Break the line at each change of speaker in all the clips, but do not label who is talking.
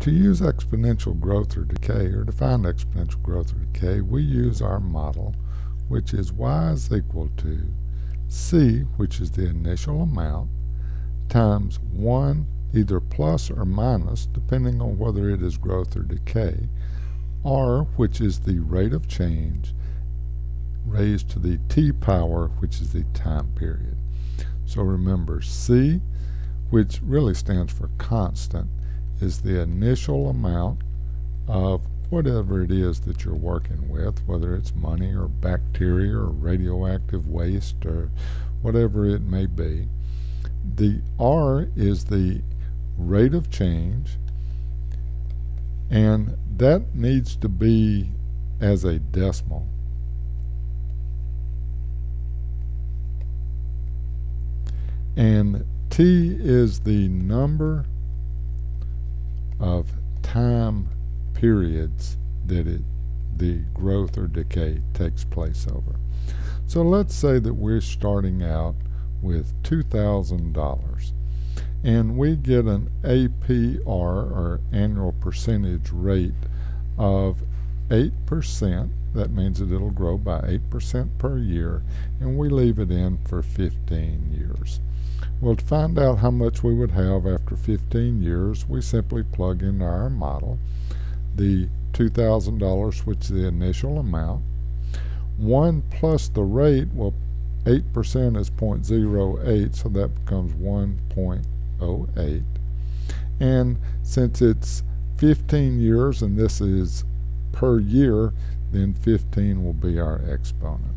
To use exponential growth or decay, or to find exponential growth or decay, we use our model, which is y is equal to c, which is the initial amount, times 1 either plus or minus, depending on whether it is growth or decay, r, which is the rate of change, raised to the t power, which is the time period. So remember, c, which really stands for constant, is the initial amount of whatever it is that you're working with, whether it's money or bacteria or radioactive waste or whatever it may be. The r is the rate of change, and that needs to be as a decimal. And t is the number of time periods that the growth or decay takes place over. So let's say that we're starting out with $2,000 and we get an APR, or annual percentage rate, of 8%. That means that it'll grow by 8% per year, and we leave it in for 15 years. Well, to find out how much we would have after 15 years, we simply plug in our model the $2,000, which is the initial amount, 1 plus the rate. Well, 8% is 0.08, so that becomes 1.08. And since it's 15 years and this is per year, then 15 will be our exponent.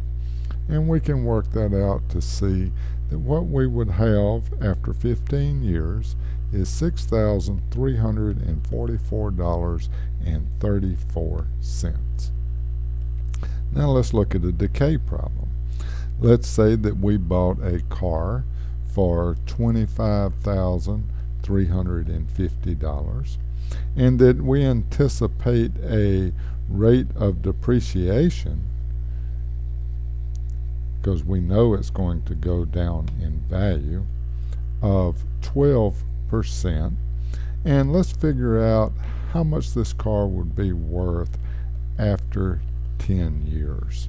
And we can work that out to see that what we would have after 15 years is $6,344.34. Now let's look at a decay problem. Let's say that we bought a car for $25,350 and that we anticipate a rate of depreciation, because we know it's going to go down in value, of 12%. And let's figure out how much this car would be worth after 10 years.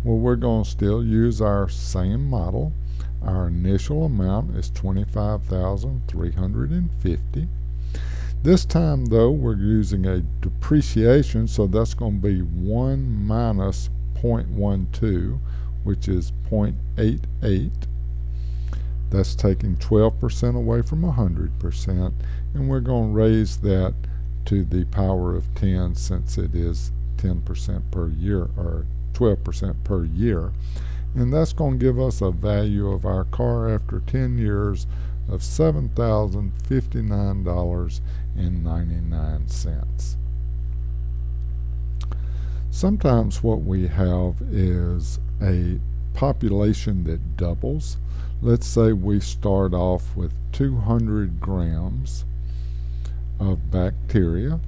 Well, we're going to still use our same model. Our initial amount is $25,350. This time, though, we're using a depreciation, so that's going to be 1 minus 0.12, which is 0.88. That's taking 12% away from 100%, and we're going to raise that to the power of 10, since it is 10% per year, or 12% per year. And that's going to give us a value of our car after 10 years of $7,059.99. Sometimes what we have is a population that doubles. Let's say we start off with 200 grams of bacteria,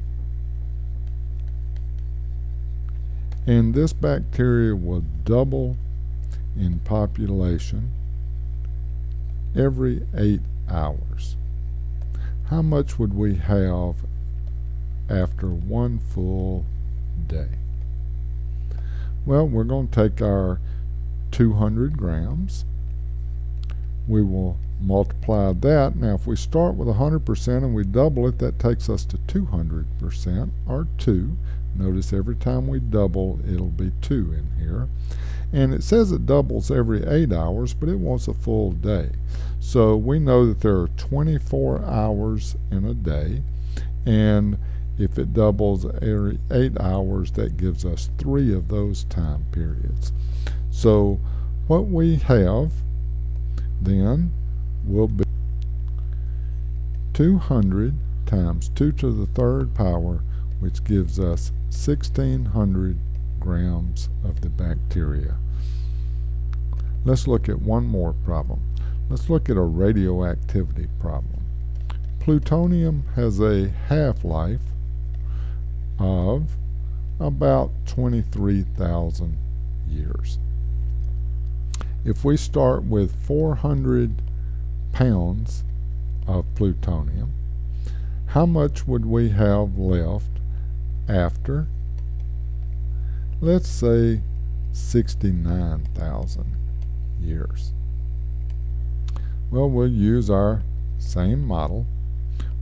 and this bacteria will double in population every 8 hours. How much would we have after one full day? Well, we're going to take our 200 grams. We will multiply that. Now, if we start with 100% and we double it, that takes us to 200%, or 2. Notice every time we double, it'll be 2 in here. And it says it doubles every 8 hours, but it wants a full day. So we know that there are 24 hours in a day, and if it doubles every 8 hours, that gives us 3 of those time periods. So what we have then will be 200 times 2 to the third power, which gives us 1,600 grams of the bacteria. Let's look at one more problem. Let's look at a radioactivity problem. Plutonium has a half-life of about 23,000 years. If we start with 400 pounds of plutonium, how much would we have left after, let's say, 69,000 years? Well, we'll use our same model.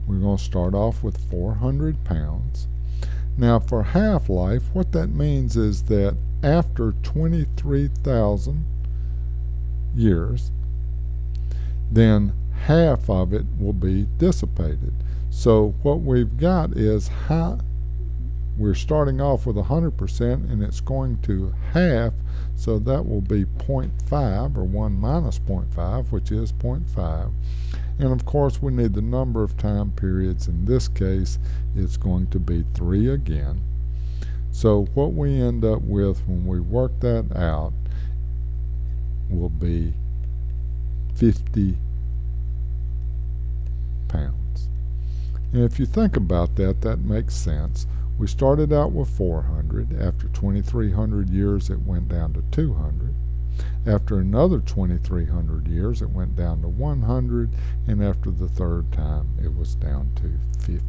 We're going to start off with 400 pounds. Now for half-life, what that means is that after 23,000 years, then half of it will be dissipated. So what we've got is we're starting off with 100% and it's going to half, so that will be 0.5, or 1 minus 0.5, which is 0.5. And of course we need the number of time periods. In this case it's going to be 3 again. So what we end up with when we work that out will be 50 pounds. And if you think about that, that makes sense. We started out with 400. After 2,300 years it went down to 200. After another 2,300 years it went down to 100, and after the third time it was down to 50.